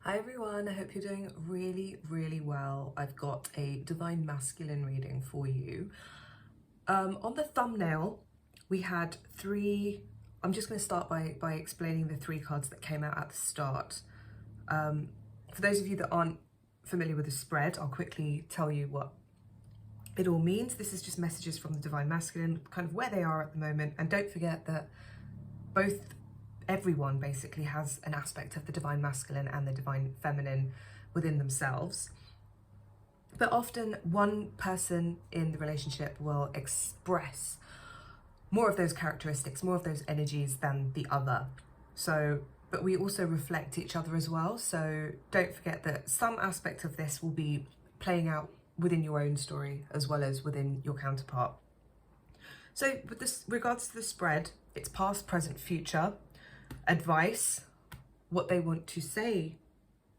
Hi everyone, I hope you're doing really well. I've got a divine masculine reading for you. On the thumbnail, we had three. I'm just going to start by explaining the three cards that came out at the start. For those of you that aren't familiar with the spread, I'll quickly tell you what it all means. This is just messages from the divine masculine, kind of where they are at the moment. And don't forget that everyone basically has an aspect of the divine masculine and the divine feminine within themselves. But often one person in the relationship will express more of those characteristics, more of those energies than the other. But we also reflect each other as well. So don't forget that some aspect of this will be playing out within your own story as well as within your counterpart. So with this regards to the spread, it's past, present, future, advice, what they want to say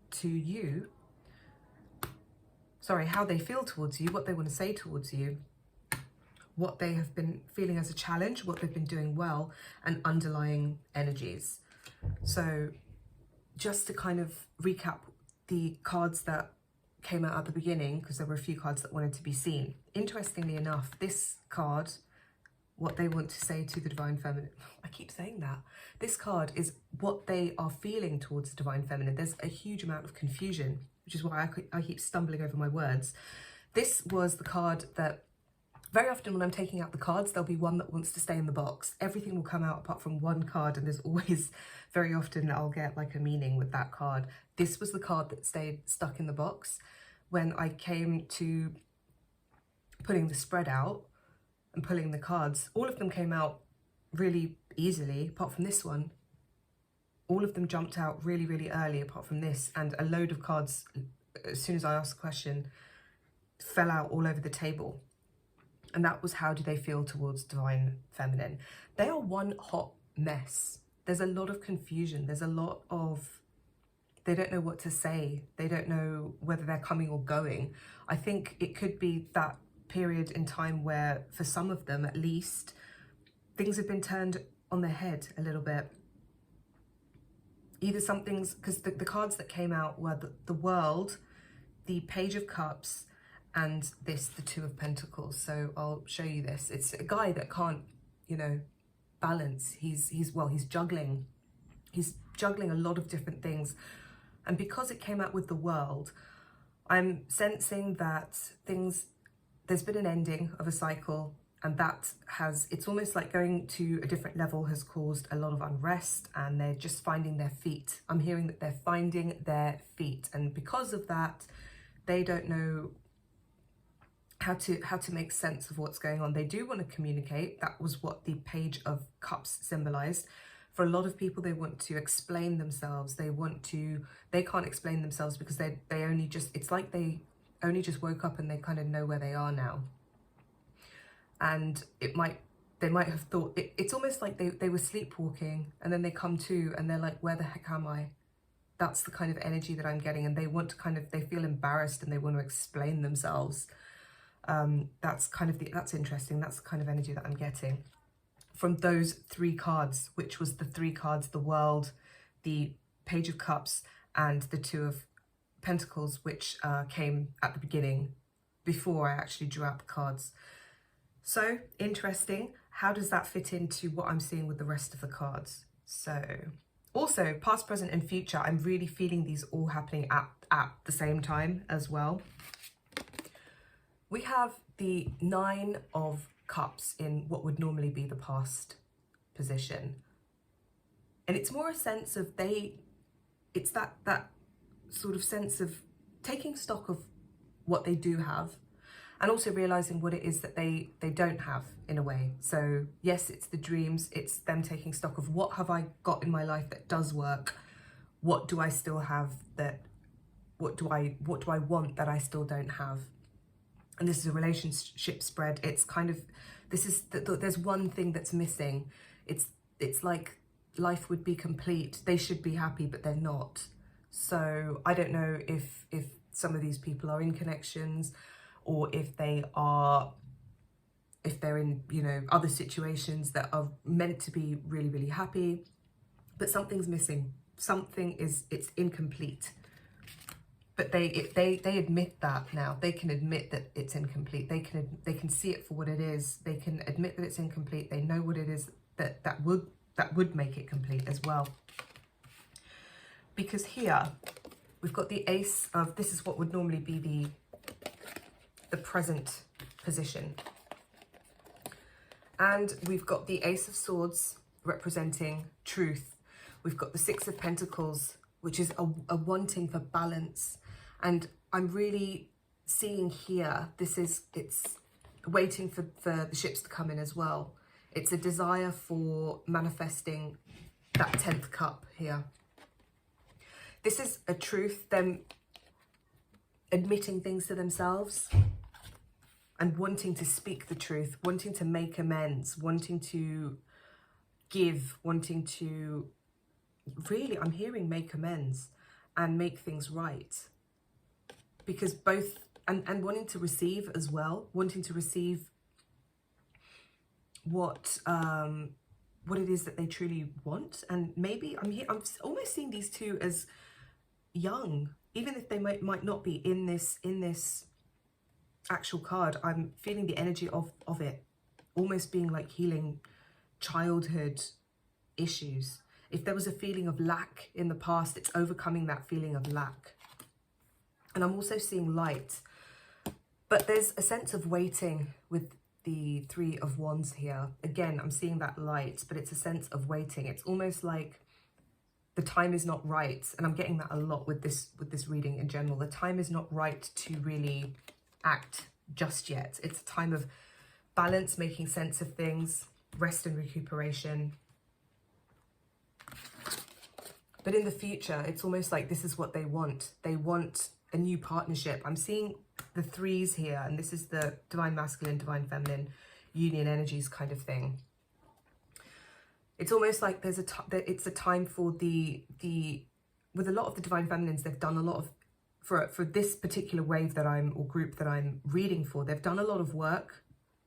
to you, how they feel towards you, what they want to say towards you, what they have been feeling as a challenge, what they've been doing well, and underlying energies. So just to kind of recap the cards that came out at the beginning, because there were a few cards that wanted to be seen. Interestingly enough, this card, what they want to say to the divine feminine, I keep saying that. This card is what they are feeling towards the divine feminine. There's a huge amount of confusion, which is why I keep stumbling over my words. This was the card that very often when I'm taking out the cards, there'll be one that wants to stay in the box. Everything will come out apart from one card, and there's always, very often I'll get like a meaning with that card. This was the card that stayed stuck in the box. When I came to putting the spread out and pulling the cards, all of them came out really easily, apart from this one. All of them jumped out really early, apart from this, and a load of cards, as soon as I asked the question, fell out all over the table. And that was, how do they feel towards divine feminine? They are one hot mess. There's a lot of confusion. There's a lot of, they don't know what to say. They don't know whether they're coming or going. I think it could be that period in time where, for some of them at least, things have been turned on their head a little bit. Either something's, because the cards that came out were the World, the Page of Cups, and this, the Two of Pentacles. So I'll show you this. It's a guy that can't, balance. He's juggling. He's juggling a lot of different things. And because it came out with the World, I'm sensing that there's been an ending of a cycle, and it's almost like going to a different level has caused a lot of unrest, and they're just finding their feet. I'm hearing that they're finding their feet, and because of that, they don't know how to make sense of what's going on. They do want to communicate. That was what the Page of Cups symbolized. For a lot of people, they want to explain themselves. They can't explain themselves because it's like they only just woke up and they kind of know where they are now. And they might have thought, it's almost like they were sleepwalking, and then they come to and they're like, where the heck am I? That's the kind of energy that I'm getting. And they want to they feel embarrassed and they want to explain themselves. That's interesting. That's the kind of energy that I'm getting from those three cards, which was the three cards, the World, the Page of Cups, and the Two of Pentacles, which came at the beginning before I actually drew out the cards. So interesting. How does that fit into what I'm seeing with the rest of the cards? So also past, present, and future. I'm really feeling these all happening at the same time as well. We have the Nine of Cups in what would normally be the past position. And it's more a sense of it's that sort of sense of taking stock of what they do have, and also realizing what it is that they don't have, in a way. So yes, it's the dreams. It's them taking stock of, what have I got in my life that does work? What do I still have what do I want that I still don't have? And this is a relationship spread. It's kind of, there's one thing that's missing. It's like life would be complete. They should be happy, but they're not. So I don't know if some of these people are in connections, or if they're in, other situations that are meant to be really happy, but something's missing. It's incomplete. but they admit that now. They can admit that it's incomplete. They can see it for what it is. They can admit that it's incomplete. They know what it is that would make it complete as well. Because here we've got the Ace of, this is what would normally be the present position. And we've got the Ace of Swords representing truth. We've got the Six of Pentacles, which is a wanting for balance. And I'm really seeing here, it's waiting for the ships to come in as well. It's a desire for manifesting that 10th cup here. This is a truth, them admitting things to themselves and wanting to speak the truth, wanting to make amends, wanting to give, wanting to really, I'm hearing make amends and make things right. Because both, and wanting to receive as well, wanting to receive what it is that they truly want. And maybe I'm almost seeing these two as young, even if they might not be in this actual card. I'm feeling the energy of it almost being like healing childhood issues. If there was a feeling of lack in the past, it's overcoming that feeling of lack. And I'm also seeing light, but there's a sense of waiting with the Three of Wands here. Again, I'm seeing that light, but it's a sense of waiting. It's almost like the time is not right, and I'm getting that a lot with this reading in general. The time is not right to really act just yet. It's a time of balance, making sense of things, rest and recuperation. But in the future, it's almost like this is what they want. They want a new partnership. I'm seeing the threes here, and this is the divine masculine, divine feminine union energies kind of thing. It's almost like there's it's a time for the with a lot of the divine feminines, they've done a lot of, for this particular wave that or group that I'm reading for, they've done a lot of work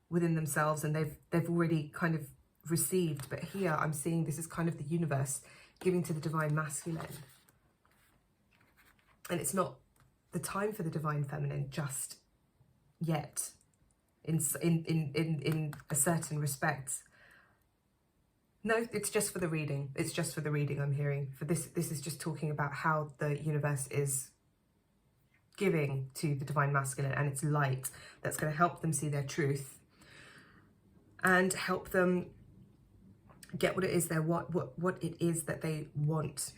within themselves, and they've already kind of received. But here I'm seeing this is kind of the universe giving to the divine masculine, and it's not the time for the divine feminine just yet in a certain respect. No, it's just for the reading. It's just for the reading I'm hearing. For this is just talking about how the universe is giving to the divine masculine, and it's light that's going to help them see their truth and help them get what it is what it is that they want.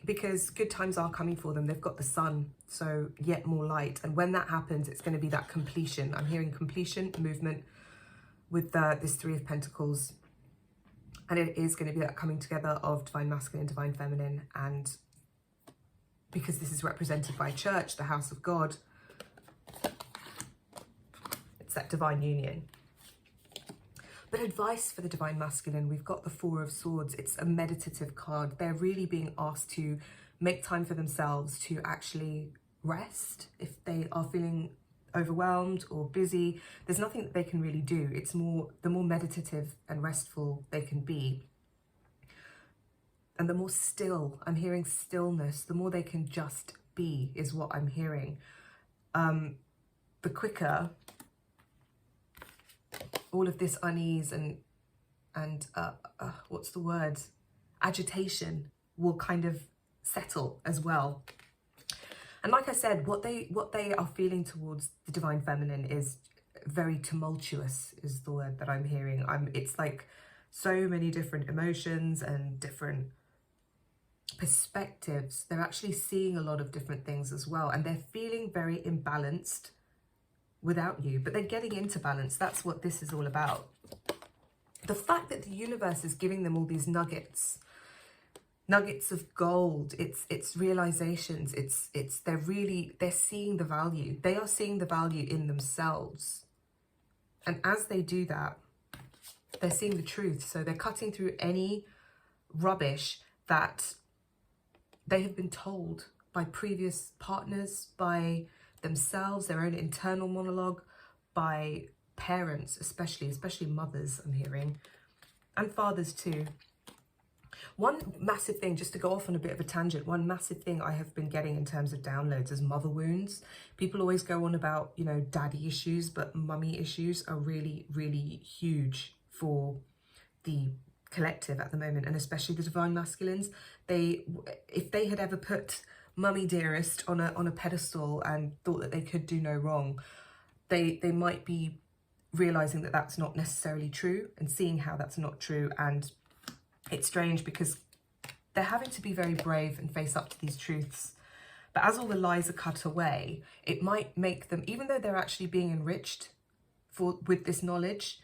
Because good times are coming for them. They've got the sun, so yet more light. And when that happens, it's going to be that completion. I'm hearing completion, movement with this Three of Pentacles. And it is going to be that coming together of divine masculine, divine feminine. And because this is represented by church, the house of God, it's that divine union. But advice for the divine masculine, we've got the Four of Swords. It's a meditative card. They're really being asked to make time for themselves, to actually rest if they are feeling overwhelmed or busy. There's nothing that they can really do. It's more, the more meditative and restful they can be, and the more still, I'm hearing stillness, the more they can just be is what I'm hearing. The quicker all of this unease and what's the word, agitation will kind of settle as well. And like I said, what they are feeling towards the divine feminine is very tumultuous, is the word that I'm hearing. It's like so many different emotions and different perspectives. They're actually seeing a lot of different things as well, and they're feeling very imbalanced without you, but they're getting into balance. That's what this is all about. The fact that the universe is giving them all these nuggets of gold, it's realizations, they're seeing the value. They are seeing the value in themselves, and as they do that, they're seeing the truth. So they're cutting through any rubbish that they have been told by previous partners, by themselves, their own internal monologue, by parents, especially mothers, I'm hearing, and fathers too. One massive thing, just to go off on a bit of a tangent, one massive thing I have been getting in terms of downloads is mother wounds. People always go on about, you know, daddy issues, but mummy issues are really, really huge for the collective at the moment, and especially the divine masculines. If they had ever put mummy dearest on a pedestal and thought that they could do no wrong, they might be realizing that that's not necessarily true, and seeing how that's not true. And it's strange because they're having to be very brave and face up to these truths. But as all the lies are cut away, it might make them, even though they're actually being enriched with this knowledge,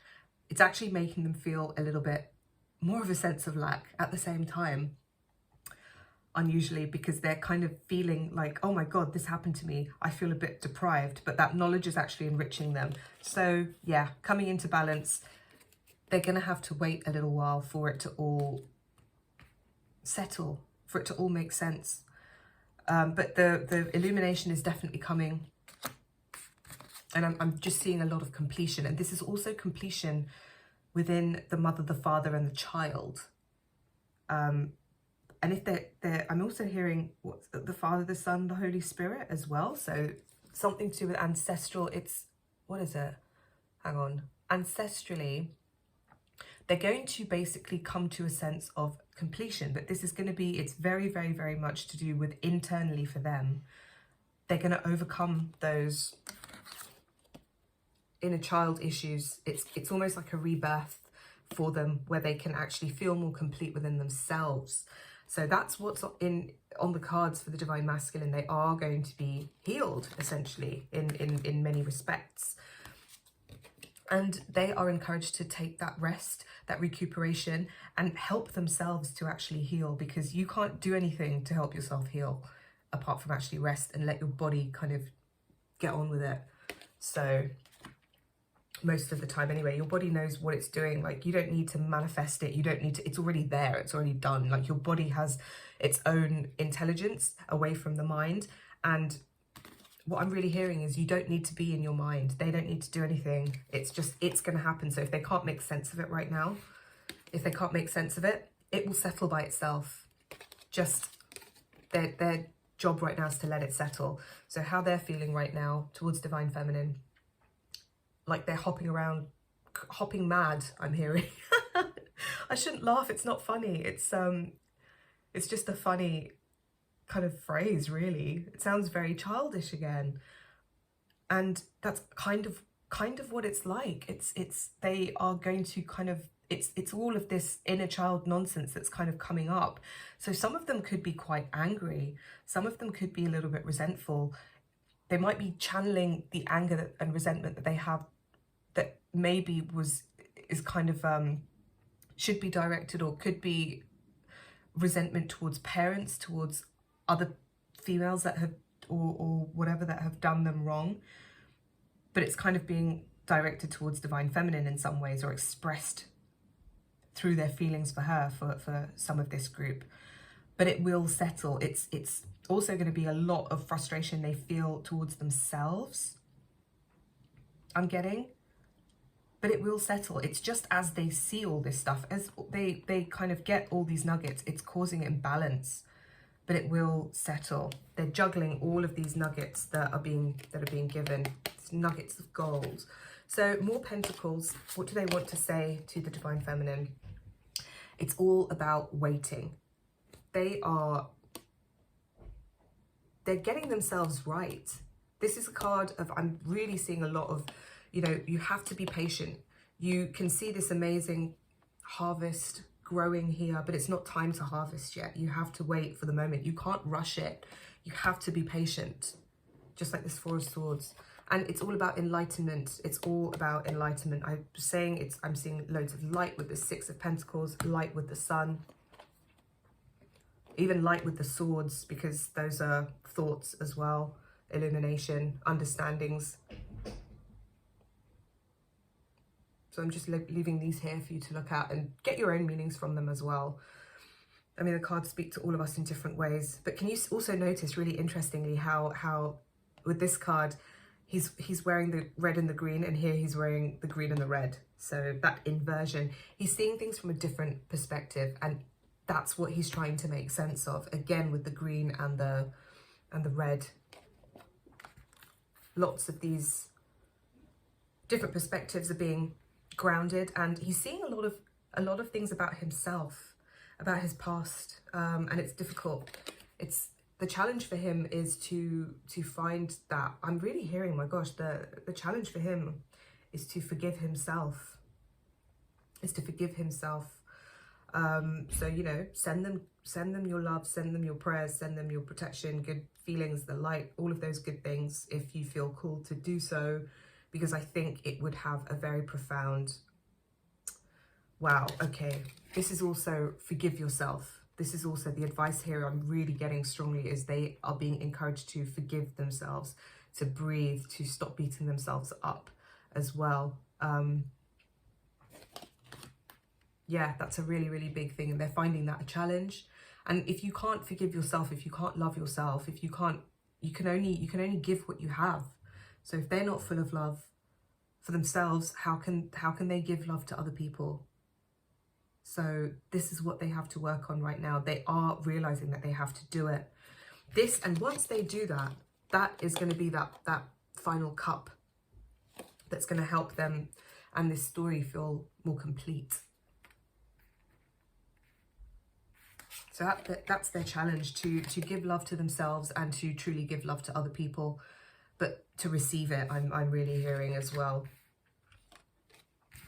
it's actually making them feel a little bit more of a sense of lack at the same time, unusually, because they're kind of feeling like, oh my God, this happened to me. I feel a bit deprived, but that knowledge is actually enriching them. So yeah, coming into balance, they're going to have to wait a little while for it to all settle, for it to all make sense. But the illumination is definitely coming. And I'm just seeing a lot of completion. And this is also completion within the mother, the father, and the child. And if I'm also hearing what's the Father, the Son, the Holy Spirit as well. So something to do with ancestral. What is it? Hang on. Ancestrally, they're going to basically come to a sense of completion, but this is going to be, it's very, very, very much to do with internally for them. They're going to overcome those inner child issues. It's almost like a rebirth for them, where they can actually feel more complete within themselves. So that's what's on the cards for the divine masculine. They are going to be healed, essentially, in many respects. And they are encouraged to take that rest, that recuperation, and help themselves to actually heal, because you can't do anything to help yourself heal apart from actually rest and let your body kind of get on with it. So most of the time anyway, your body knows what it's doing. Like, you don't need to manifest it. You don't need to, it's already there. It's already done. Like, your body has its own intelligence away from the mind. And what I'm really hearing is you don't need to be in your mind. They don't need to do anything. It's just, it's going to happen. So if they can't make sense of it right now, if they can't make sense of it, it will settle by itself. Just their job right now is to let it settle. So how they're feeling right now towards divine feminine, like they're hopping around, hopping mad, I'm hearing. I shouldn't laugh. It's not funny. It's just a funny kind of phrase, really. It sounds very childish again, and that's kind of what it's like. It's they are going to kind of, it's all of this inner child nonsense that's kind of coming up. So some of them could be quite angry, some of them could be a little bit resentful. They might be channeling the anger and resentment that they have, that maybe is kind of should be directed, or could be resentment towards parents, towards other females that have, or whatever, that have done them wrong. But it's kind of being directed towards divine feminine in some ways, or expressed through their feelings for her, for some of this group. But it will settle. It's also going to be a lot of frustration they feel towards themselves, I'm getting. But it will settle. It's just as they see all this stuff, as they kind of get all these nuggets, it's causing imbalance. But it will settle. They're juggling all of these nuggets that are being given. It's nuggets of gold. So more pentacles. What do they want to say to the divine feminine? It's all about waiting. They're getting themselves right. This is a card of, I'm really seeing a lot of, you know, you have to be patient. You can see this amazing harvest growing here, but it's not time to harvest yet. You have to wait for the moment. You can't rush it. You have to be patient, just like this Four of Swords. And it's all about enlightenment. It's all about enlightenment. I'm saying I'm seeing loads of light with the Six of Pentacles, light with the Sun, even light with the swords, because those are thoughts as well, illumination, understandings. So I'm just leaving these here for you to look at and get your own meanings from them as well. I mean, the cards speak to all of us in different ways. But can you also notice, really interestingly, how with this card, he's wearing the red and the green, and here he's wearing the green and the red. So that inversion. He's seeing things from a different perspective. And that's what he's trying to make sense of, again with the green and the red. Lots of these different perspectives are being grounded, and he's seeing a lot of things about himself, about his past, and it's difficult. It's the challenge for him is to find that. I'm really hearing, my gosh, the challenge for him is to forgive himself. Is to forgive himself. So, you know, send them your love, send them your prayers, send them your protection, good feelings, the light, all of those good things if you feel called to do so, because I think it would have a very profound, wow, okay. This is also forgive yourself. This is also the advice here I'm really getting strongly, is they are being encouraged to forgive themselves, to breathe, to stop beating themselves up as well. Yeah, that's a really, really big thing, and they're finding that a challenge. And if you can't forgive yourself, if you can't love yourself, if you can't, you can only give what you have. So if they're not full of love for themselves, how can they give love to other people? So this is what they have to work on right now. They are realizing that they have to do it. This, and once they do that, that is going to be that final cup that's going to help them and this story feel more complete. So that's their challenge, to give love to themselves and to truly give love to other people, but to receive it, I'm really hearing as well.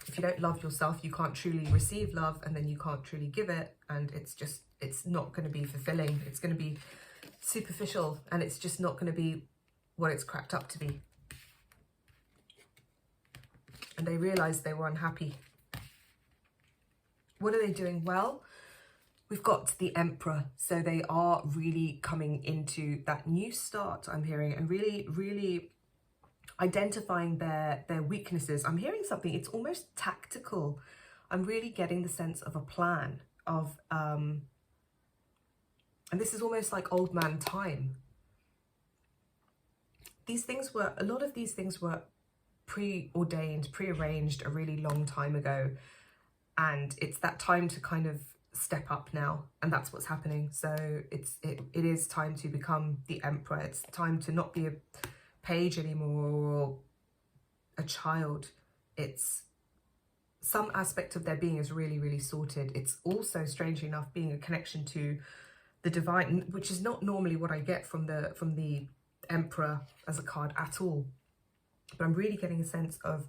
If you don't love yourself, you can't truly receive love, and then you can't truly give it, and it's not going to be fulfilling. It's going to be superficial, and it's just not going to be what it's cracked up to be. And they realized they were unhappy. What are they doing well? We've got the Emperor, so they are really coming into that new start, I'm hearing, and really, really identifying their weaknesses. I'm hearing something, it's almost tactical. I'm really getting the sense of a plan of, and this is almost like old man time. A lot of these things were preordained, prearranged a really long time ago. And it's that time to kind of step up now, and that's what's happening. So it is time to become the Emperor. It's time to not be a page anymore or a child. It's some aspect of their being is really, really sorted. It's also, strangely enough, being a connection to the divine, which is not normally what I get from the Emperor as a card at all. But I'm really getting a sense of,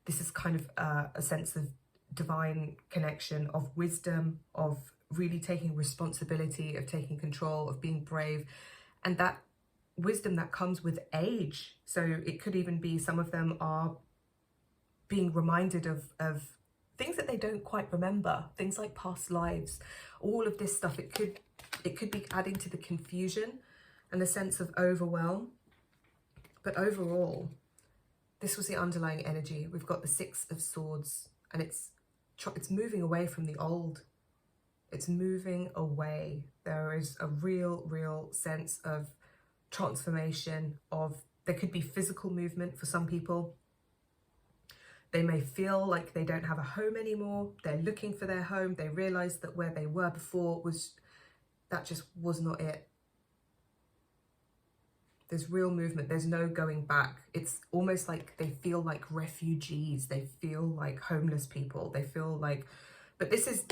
this is kind of a sense of divine connection, of wisdom, of really taking responsibility, of taking control, of being brave, and that wisdom that comes with age. So it could even be some of them are being reminded of things that they don't quite remember, things like past lives, all of this stuff. It could be adding to the confusion and the sense of overwhelm. But overall, this was the underlying energy. We've got the Six of Swords, and it's moving away from the old. It's moving away. There is a real sense of transformation. There could be physical movement for some people. They may feel like they don't have a home anymore. They're looking for their home. They realize that where they were before just was not it. There's real movement. There's no going back. It's almost like they feel like refugees. They feel like homeless people. They feel like, but this is,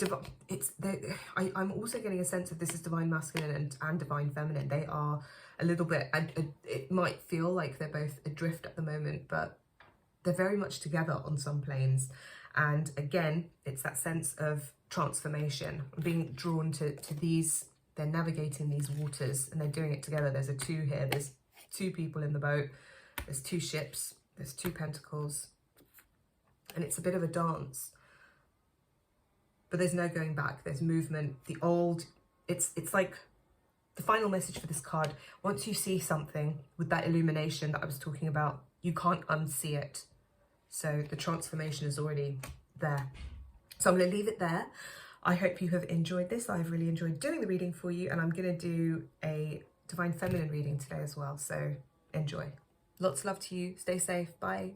I'm also getting a sense of this is divine masculine and divine feminine. They are a little bit, it might feel like they're both adrift at the moment, but they're very much together on some planes. And again, it's that sense of transformation, being drawn to these, they're navigating these waters and they're doing it together. There's a 2 here. There's 2 people in the boat. There's 2 ships. There's 2 pentacles. And it's a bit of a dance. But there's no going back. There's movement. The old, it's like the final message for this card. Once you see something with that illumination that I was talking about, you can't unsee it. So the transformation is already there. So I'm going to leave it there. I hope you have enjoyed this. I've really enjoyed doing the reading for you, and I'm going to do a divine feminine reading today as well. So enjoy. Lots of love to you. Stay safe. Bye.